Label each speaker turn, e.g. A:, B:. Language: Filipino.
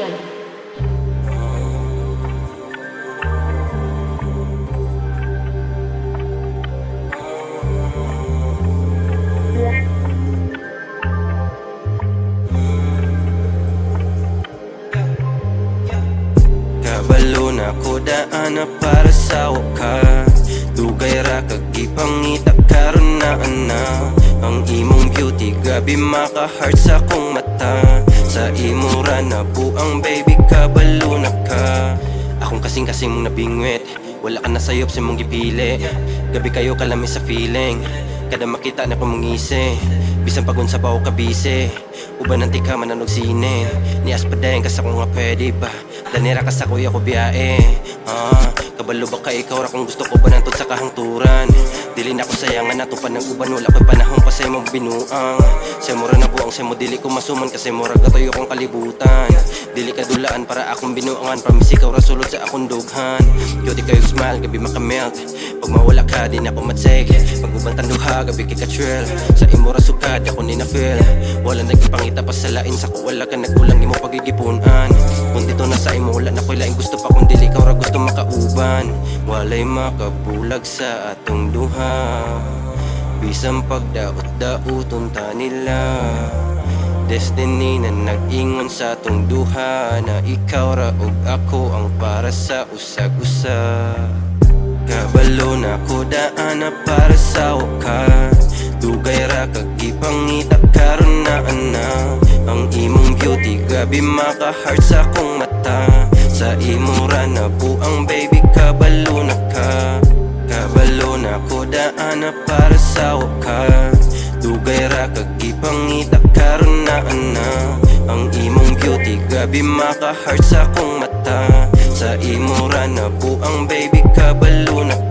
A: Production.
B: Kabalo na ko daan na para sa wakas. Dugay ra kag ipangita karon na ana. Ang imong beauty gabi maka-heart sa kong mata. Sa imo ra na buang baby kabalo na ka. Akong kasing-kasing mong nabingwit. Wala ka na sayop sa mong gipili. Gabi kayo kalami sa feeling. Kada makita na ko mong ngisi. Bisan pagunsa pa o kabise. Uban ng tika mananog sine. Ni aspadayan ka sa kung nga pwede ba. Danira ka sa kuya ko biyae. Kabalo ba ka ikaw ra kung gusto ko ba nantod sa kahangturan. Dili na ko sayangan na tupan ng uban. Wala ko'y panahon pa sa imong binuang. Sa mura na buang sa mo dili ko masuman. Kasi mura gatoyo kong kalibutan. Dili ka dulaan para akong binuangan. Promise ikaw ra sulod sa akong dughan. Cutie kayo smile gabi makamelt. Pag mawala ka di na ko matsig. Pag ubang tanduha gabi kay ka-trail. Sa imo ra sukad ako ni na feel. Wala nagipangita pa sa lain. Sa ko wala ka nagkulang imo pagigipunan. Kung dito na sa imo wala na ko'y laing gusto pa. Kung dili ikaw ra gusto makauban. Walay makabulag sa atong duha. Bisang pagdaot-daoton ta nila. Destiny na nag-ingon sa atong duha. Na ikaw ra ug ako ang para sa usag-usa. Kabalo na ko daan na para sa wakas. Dugay ra kag ipangita karon na ana. Ang imong beauty gabi maka-heart sa kong mata. Sa imo ra na buang baby kabalo na ka. Kabalo na ko daan na para sa wakas. Dugay ra kag ipangita karon na ana. Ang imong beauty gabi maka-heart sa kong mata. Sa imo ra na buang baby kabalo na ka.